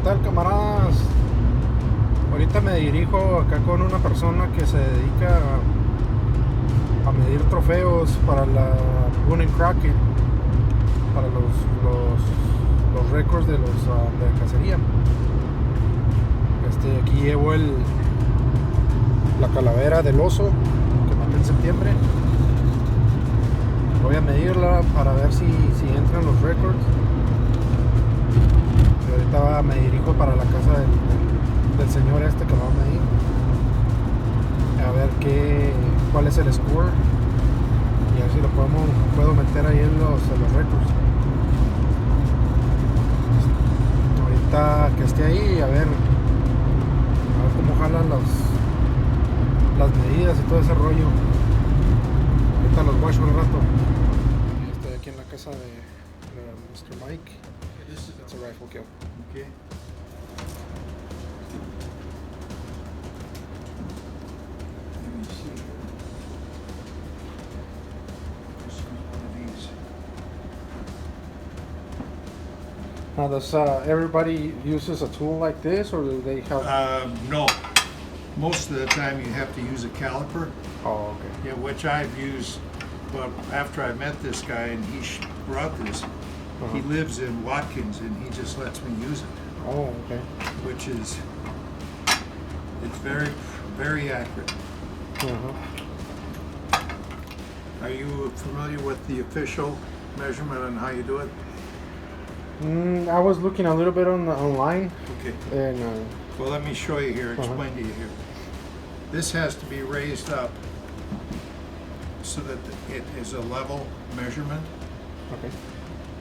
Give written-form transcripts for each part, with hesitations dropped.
tal, camaradas? Ahorita me dirijo acá con una persona que se dedica a medir trofeos para la Boone And Crockett, para los récords de de cacería. Aquí llevo la calavera del oso que maté en septiembre. Voy a medirla para ver si entran los récords. Y ahorita me dirijo para la casa del señor que va a medir, a ver cuál es el score y a ver si lo puedo meter ahí en los récords. Ahorita que esté ahí, a ver cómo jalan las medidas y todo ese rollo. Ahorita los guacho un rato. Estoy aquí en la casa de Mr. Mike. It's a rifle kill. Okay. Let me see here. This is one of these. Now, does everybody uses a tool like this, or do they have? No. Most of the time you have to use a caliper. Oh, okay. Yeah, which I've used, but after I met this guy and he brought this, he lives in Watkins and he just lets me use it. Oh, okay. Which is, it's very, very accurate. Are you familiar with the official measurement and how you do it? I was looking a little bit online. Okay. And well, let me show you here, explain to you here. This has to be raised up so that it is a level measurement. Okay.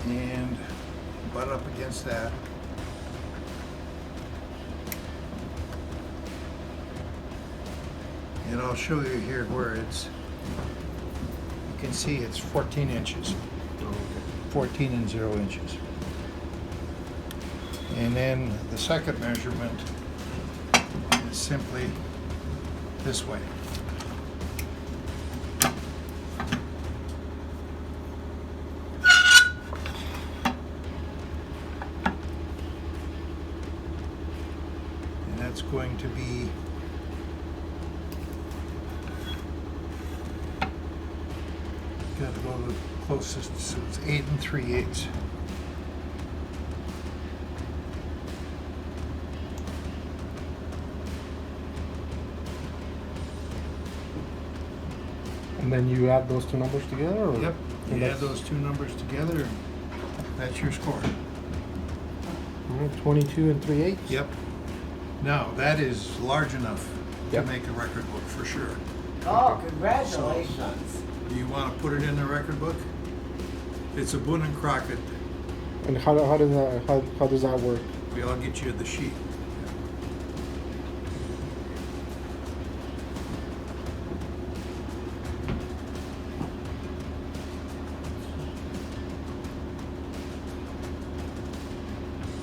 And butt up against that. And I'll show you here where it's, you can see it's 14 inches. 14 and 0 inches. And then the second measurement is simply this way. And that's going to be got to go to the closest, so it's 8 3/8. And then you add those two numbers together? Or? Yep, you add those two numbers together and that's your score. All right, 22 and 3/8? Yep. Now, that is large enough Yep. to make a record book for sure. Oh, congratulations. Do you want to put it in the record book? It's a Boone and Crockett. And how does that work? I'll get you the sheet.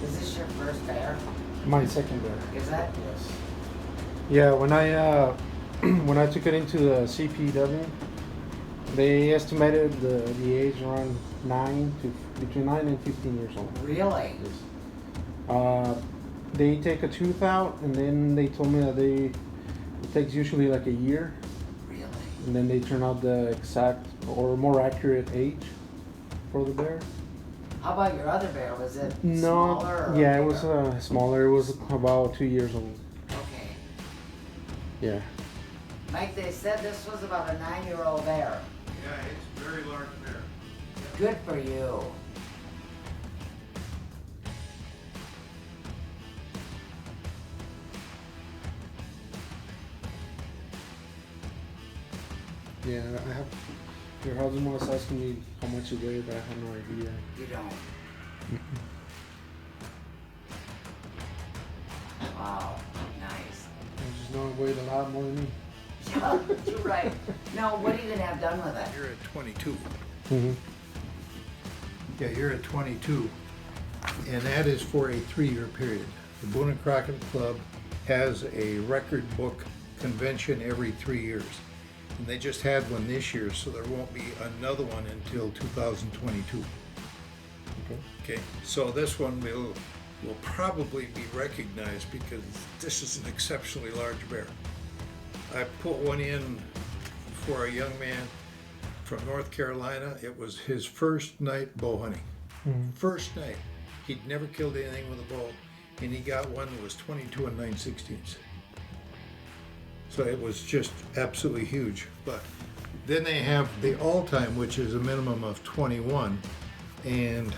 Is this your first bear? My second bear. Is that? Yes. Yeah, when I when I took it into the CPW, they estimated the age around between 9 and 15 years old. Really? Yes. They take a tooth out, and then they told me that it takes usually like a year, Really? and then they turn out the exact or more accurate age for the bear. How about your other bear? Was it No, smaller? Or yeah, it bigger? was smaller. It was about 2 years old. Okay. Yeah. Mike, they said this was about a 9-year-old bear. Yeah, it's a very large bear. Good for you. Yeah, I have. Your husband was asking me how much it weighed, but I have no idea. You don't. Wow. Nice. I just know it weighed a lot more than me. Yeah, you're right. Now, what are you going to have done with it? You're at 22. Mm-hmm. Yeah, you're at 22. And that is for a 3-year period. The Boone and Crockett Club has a record book convention every 3 years. And they just had one this year, so there won't be another one until 2022. Okay. Okay, so this one will will probably be recognized because this is an exceptionally large bear. I put one in for a young man from North Carolina. It was his first night bow hunting. First night. He'd never killed anything with a bow, and he got one that was 22 and 9/16. So it was just absolutely huge. But then they have the all-time, which is a minimum of 21, and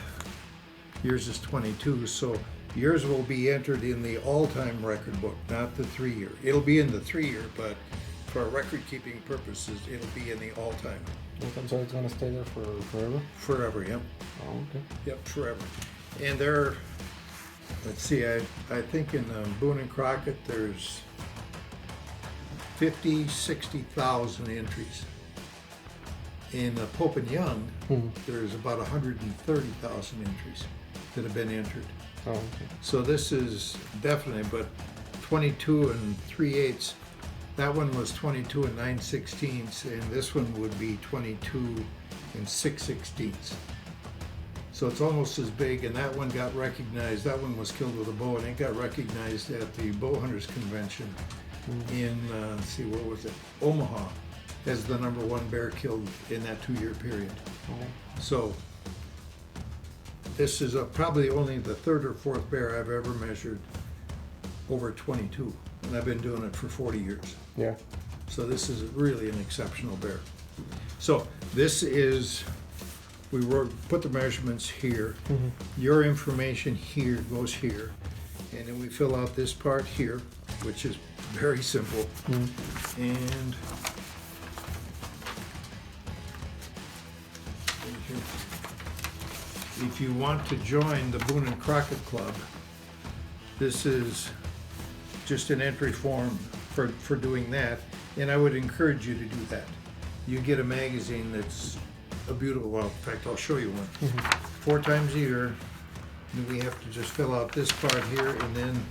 yours is 22. So yours will be entered in the all-time record book, not the 3-year. It'll be in the 3-year, but for record-keeping purposes, it'll be in the all-time. So it's gonna stay there for forever? Forever, yep. Oh, okay. Yep, forever. And there, let's see, I think in Boone and Crockett, there's 60,000 entries. In Pope and Young, there's about 130,000 entries that have been entered. Oh, okay. So this is definitely, but 22 and 3/8, that one was 22 and 9/16, and this one would be 22 and 6/16. So it's almost as big, and that one got recognized. That one was killed with a bow, and it got recognized at the Bow Hunters Convention in, let's see, what was it? Omaha, as the #1 bear killed in that 2-year period. So this is probably only the 3rd or 4th bear I've ever measured over 22, and I've been doing it for 40 years. Yeah. So this is really an exceptional bear. So this is, we put the measurements here. Your information here goes here, and then we fill out this part here, which is very simple. And if you want to join the Boone and Crockett Club, this is just an entry form for doing that, and I would encourage you to do that. You get a magazine that's a beautiful, well, in fact, I'll show you one. 4 times a year, and we have to just fill out this part here, and then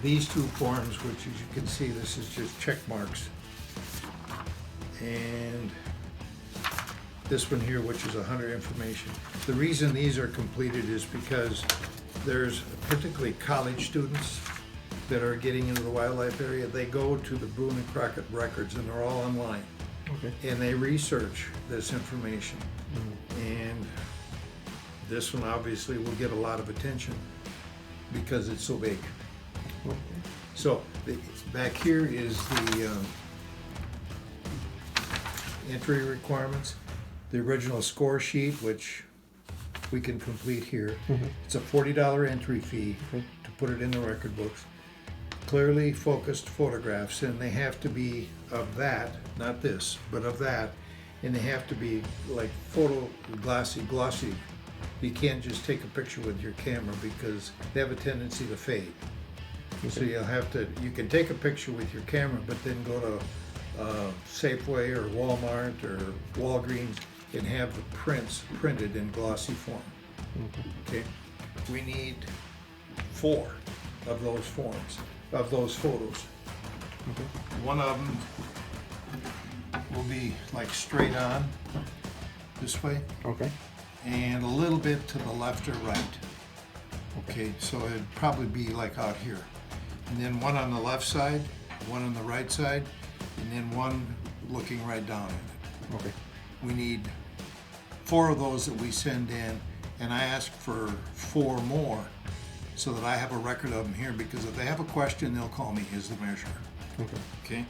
these 2 forms, which as you can see, this is just check marks. And this one here, which is 100 information. The reason these are completed is because there's particularly college students that are getting into the wildlife area. They go to the Boone and Crockett records, and they're all online. Okay. And they research this information. And this one obviously will get a lot of attention because it's so big. Okay. So back here is the entry requirements, the original score sheet, which we can complete here. It's a $40 entry fee to put it in the record books. Clearly focused photographs, and they have to be of that, not this, but of that, and they have to be like glossy. You can't just take a picture with your camera because they have a tendency to fade. So you'll have to, you can take a picture with your camera, but then go to Safeway or Walmart or Walgreens and have the prints printed in glossy form. Okay, we need 4 of those forms, of those photos. One of them will be like straight on this way. Okay. And a little bit to the left or right. Okay, so it'd probably be like out here. And then one on the left side, one on the right side, and then one looking right down at it. Okay. We need 4 of those that we send in, and I ask for 4 more so that I have a record of them here, because if they have a question, they'll call me as the measurer. Okay.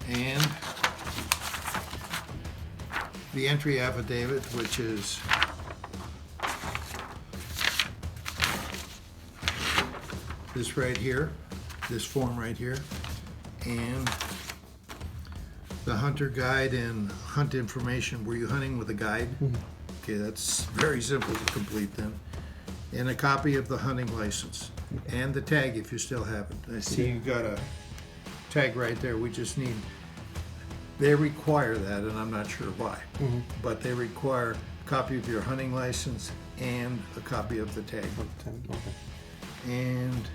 And the entry affidavit, which is this right here, this form right here, and the hunter guide and hunt information. Were you hunting with a guide? Okay, that's very simple to complete then. And a copy of the hunting license and the tag if you still have it. I see you got a tag right there. We just need, they require that, and I'm not sure why, but they require a copy of your hunting license and a copy of the tag. And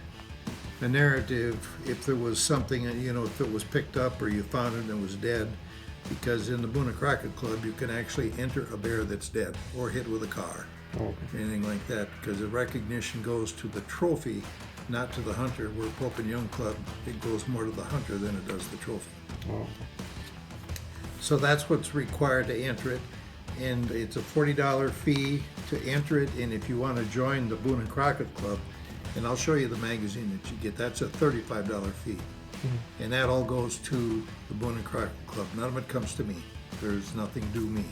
a narrative if there was something, you know, if it was picked up or you found it and it was dead, because in the Boone and Crockett Club you can actually enter a bear that's dead or hit with a car. Okay. anything like that, because the recognition goes to the trophy, not to the hunter. Where Pope and Young Club, it goes more to the hunter than it does the trophy. Oh. So that's what's required to enter it, and it's a $40 fee to enter it. And if you want to join the Boone and Crockett Club, and I'll show you the magazine that you get, that's a $35 fee. Mm-hmm. And that all goes to the Boone and Crockett Club. None of it comes to me. There's nothing due me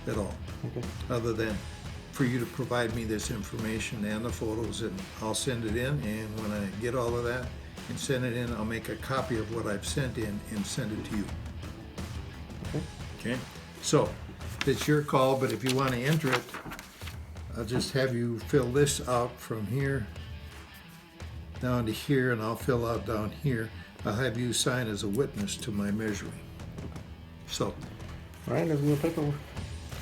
at all, Okay. other than for you to provide me this information and the photos, and I'll send it in. And when I get all of that and send it in, I'll make a copy of what I've sent in and send it to you. Okay. Okay? So, it's your call, but if you want to enter it, I'll just have you fill this out from here down to here, and I'll fill out down here. I'll have you sign as a witness to my measuring. So, All right, let's do the paperwork.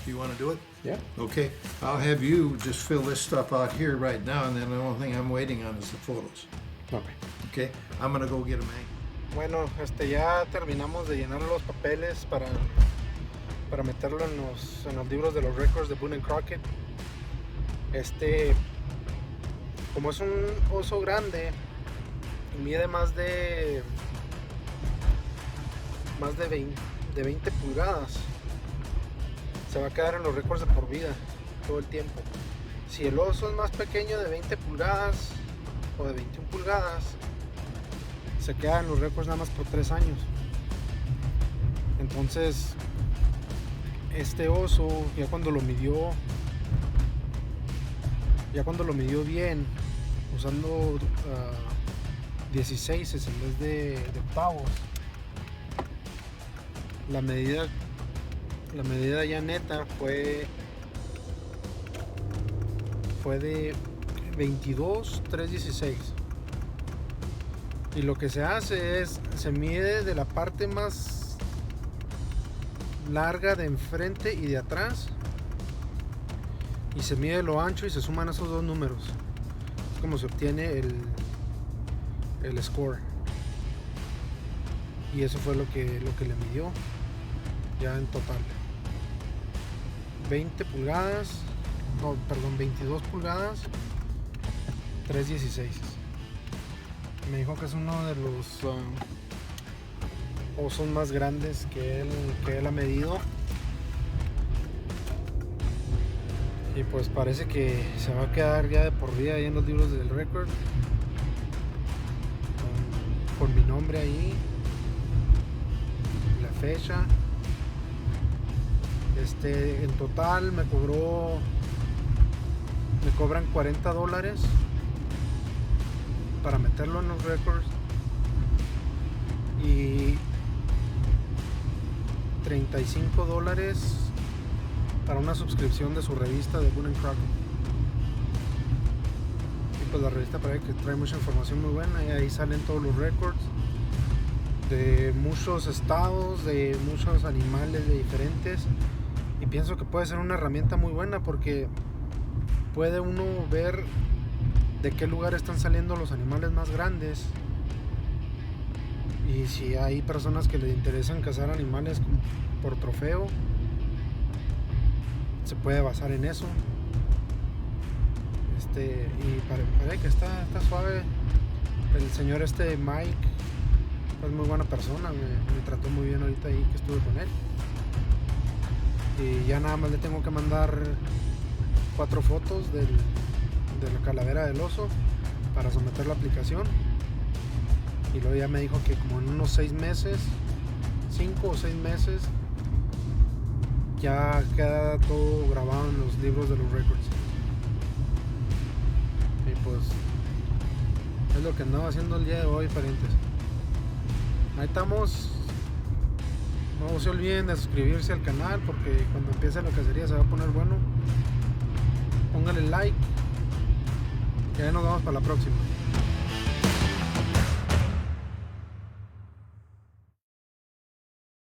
you want to do it? Yeah. Okay, I'll have you just fill this stuff out here right now, and then the only thing I'm waiting on is the photos. Okay. Okay? I'm gonna go get a mag. Bueno, ya terminamos de llenar los papeles para meterlo en los libros de los récords de Boone and Crockett. Como es un oso grande y mide más de 20 pulgadas, se va a quedar en los récords de por vida todo el tiempo. Si el oso es más pequeño de 20 pulgadas o de 21 pulgadas, se queda en los récords nada más por 3 años. Entonces, este oso, ya cuando lo midió bien, usando 16 en vez de octavos, la medida ya neta fue de 22,316. Y lo que se hace es, se mide de la parte más larga de enfrente y de atrás, y se mide lo ancho y se suman esos dos números. Es como se obtiene el score. Y eso fue lo que le midió ya en total. 22 pulgadas, 316. Me dijo que es uno de los osos más grandes que él ha medido. Y pues parece que se va a quedar ya de por vida ahí en los libros del récord, con mi nombre ahí, la fecha. En total me cobran $40 para meterlo en los récords, y $35 para una suscripción de su revista de Boone and Crockett. Y pues la revista parece que trae mucha información muy buena, y ahí salen todos los récords de muchos estados, de muchos animales de diferentes. Y pienso que puede ser una herramienta muy buena, porque puede uno ver de qué lugar están saliendo los animales más grandes, y si hay personas que les interesan cazar animales por trofeo, se puede basar en eso. Y parece que está suave. El señor Mike es muy buena persona, me trató muy bien ahorita ahí que estuve con él. Y ya nada más le tengo que mandar 4 fotos de la calavera del oso para someter la aplicación. Y luego ya me dijo que como en unos 5 o 6 meses, ya queda todo grabado en los libros de los récords. Y pues es lo que andaba haciendo el día de hoy, parientes. Ahí estamos. No se olviden de suscribirse al canal, porque cuando empiece la cacería se va a poner bueno. Pónganle like y ahí nos vemos para la próxima.